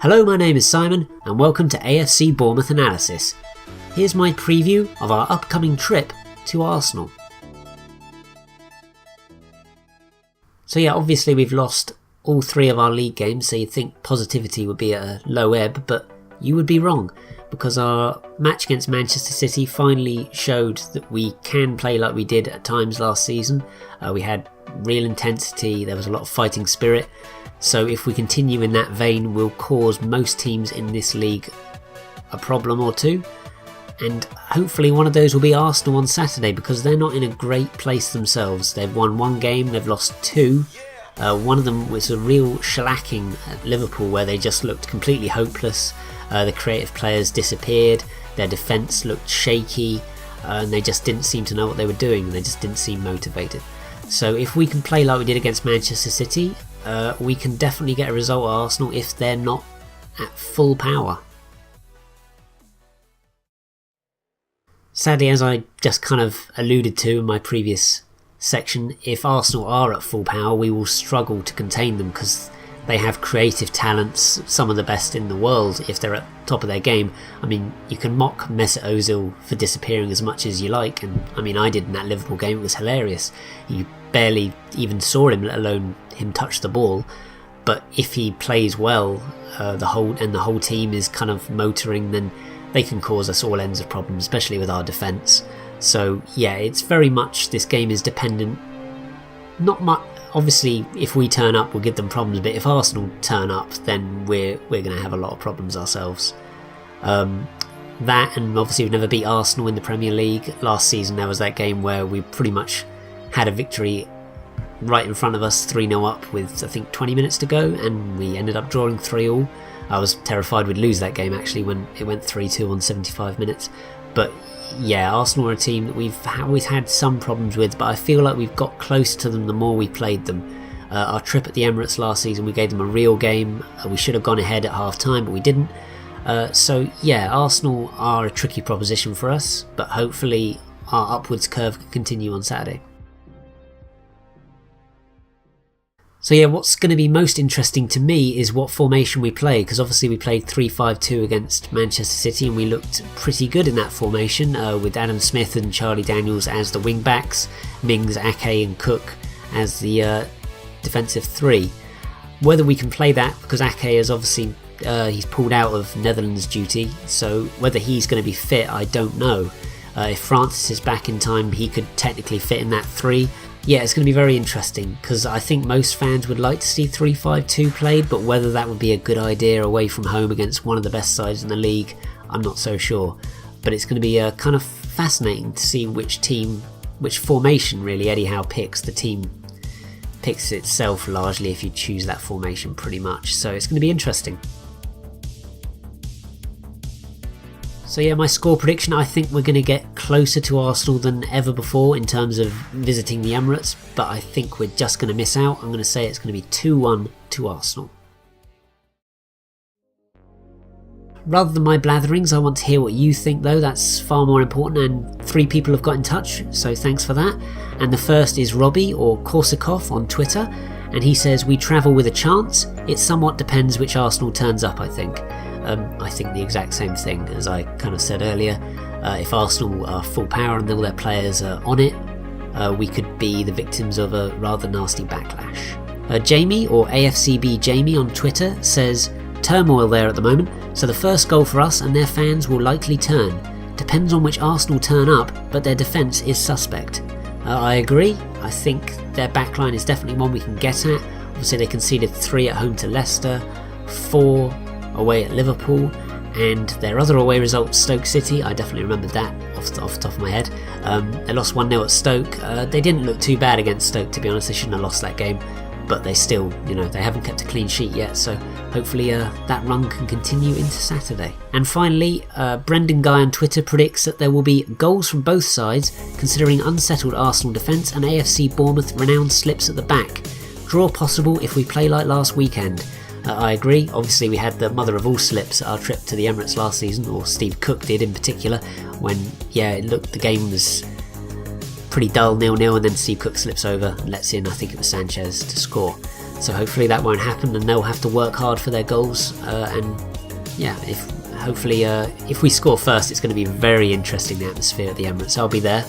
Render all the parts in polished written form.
Hello, my name is Simon and welcome to AFC Bournemouth Analysis. Here's my preview of our upcoming trip to Arsenal. So yeah, obviously we've lost all 3 of our league games, so you'd think positivity would be at a low ebb, but you would be wrong, because our match against Manchester City finally showed that we can play like we did at times last season. We had real intensity, there was a lot of fighting spirit. So if we continue in that vein, we'll cause most teams in this league a problem or two. And hopefully one of those will be Arsenal on Saturday, because they're not in a great place themselves. They've won 1 game, they've lost 2. One of them was a real shellacking at Liverpool, where they just looked completely hopeless. The creative players disappeared, their defence looked shaky, and they just didn't seem to know what they were doing. They just didn't seem motivated. So if we can play like we did against Manchester City, we can definitely get a result at Arsenal if they're not at full power. Sadly, as I just kind of alluded to in my previous section, if Arsenal are at full power, we will struggle to contain them, because they have creative talents, some of the best in the world if they're at top of their game. I mean, you can mock Mesut Ozil for disappearing as much as you like, and I mean, I did in that Liverpool game. It was hilarious. You barely even saw him, let alone him touch the ball. But if he plays well, the whole team is kind of motoring, then they can cause us all ends of problems, especially with our defence. So yeah, it's very much, this game is dependent, not much. Obviously, if we turn up, we'll give them problems, but if Arsenal turn up, then we're going to have a lot of problems ourselves. That, and obviously we've never beat Arsenal in the Premier League. Last season there was that game where we pretty much had a victory right in front of us, 3-0 up with I think 20 minutes to go, and we ended up drawing 3-3. I was terrified we'd lose that game actually when it went 3-2 on 75 minutes. But yeah, Arsenal are a team that we've always had some problems with, but I feel like we've got close to them the more we played them. Our trip at the Emirates last season, we gave them a real game. We should have gone ahead at half time, but we didn't. So yeah, Arsenal are a tricky proposition for us, but hopefully our upwards curve can continue on Saturday. So yeah, what's going to be most interesting to me is what formation we play, because obviously we played 3-5-2 against Manchester City and we looked pretty good in that formation, with Adam Smith and Charlie Daniels as the wing backs, Mings, Ake and Cook as the defensive 3. Whether we can play that, because Ake is obviously he's pulled out of Netherlands duty, so whether he's going to be fit, I don't know. If Francis is back in time, he could technically fit in that 3. Yeah, it's going to be very interesting, because I think most fans would like to see 3-5-2 played, but whether that would be a good idea away from home against one of the best sides in the league, I'm not so sure. But it's going to be kind of fascinating to see which formation really Eddie Howe picks. The team picks itself largely if you choose that formation pretty much, so it's going to be interesting. So yeah, my score prediction, I think we're going to get closer to Arsenal than ever before in terms of visiting the Emirates, but I think we're just going to miss out. I'm going to say it's going to be 2-1 to Arsenal. Rather than my blatherings, I want to hear what you think though. That's far more important, and 3 people have got in touch, so thanks for that. And the first is Robbie, or Korsakov on Twitter, and he says, we travel with a chance. It somewhat depends which Arsenal turns up, I think. I think the exact same thing as I kind of said earlier. If Arsenal are full power and all their players are on it, we could be the victims of a rather nasty backlash. Jamie, or AFCB Jamie on Twitter, says, turmoil there at the moment, so the first goal for us and their fans will likely turn. Depends on which Arsenal turn up, but their defence is suspect. I agree. I think their backline is definitely one we can get at. Obviously they conceded 3 at home to Leicester, 4 away at Liverpool, and their other away result, Stoke City, I definitely remembered that off the top of my head. They lost 1-0 at Stoke. They didn't look too bad against Stoke, to be honest. They shouldn't have lost that game, but they still, they haven't kept a clean sheet yet, so hopefully that run can continue into Saturday. And finally, Brendan Guy on Twitter predicts that there will be goals from both sides, considering unsettled Arsenal defence and AFC Bournemouth renowned slips at the back. Draw possible if we play like last weekend. I agree. Obviously we had the mother of all slips at our trip to the Emirates last season, or Steve Cook did in particular, when it looked the game was pretty dull, 0-0, and then Steve Cook slips over and lets in, I think it was Sanchez, to score. So hopefully that won't happen, and they'll have to work hard for their goals. And yeah, if we score first, it's going to be very interesting, the atmosphere at the Emirates. I'll be there.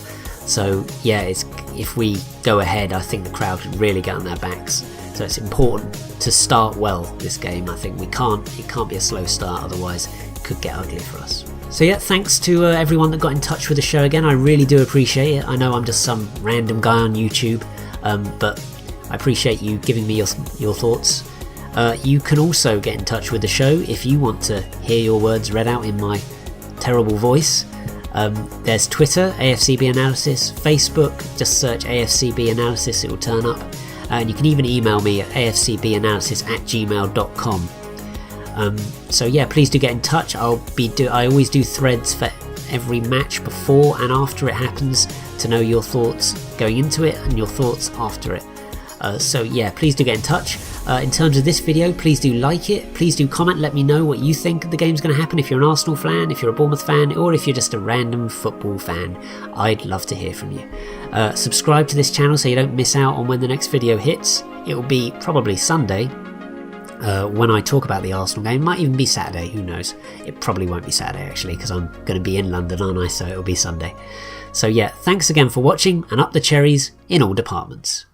So yeah, if we go ahead, I think the crowd can really get on their backs. So it's important to start well this game. I think it can't be a slow start, otherwise it could get ugly for us. So yeah, thanks to everyone that got in touch with the show again. I really do appreciate it. I know I'm just some random guy on YouTube, but I appreciate you giving me your thoughts. You can also get in touch with the show if you want to hear your words read out in my terrible voice. There's Twitter, AFCB Analysis, Facebook, just search AFCB Analysis, it will turn up. And you can even email me at afcbanalysis@gmail.com. So yeah, please do get in touch. I always do threads for every match before and after it happens to know your thoughts going into it and your thoughts after it. So yeah, please do get in touch. In terms of this video, please do like it, please do comment, let me know what you think the game's going to happen, if you're an Arsenal fan, if you're a Bournemouth fan, or if you're just a random football fan. I'd love to hear from you. Subscribe to this channel so you don't miss out on when the next video hits. It will be probably Sunday when I talk about the Arsenal game. Might even be Saturday, who knows. It probably won't be Saturday actually, because I'm going to be in London, aren't I, so it'll be Sunday. So yeah, thanks again for watching, and up the cherries in all departments.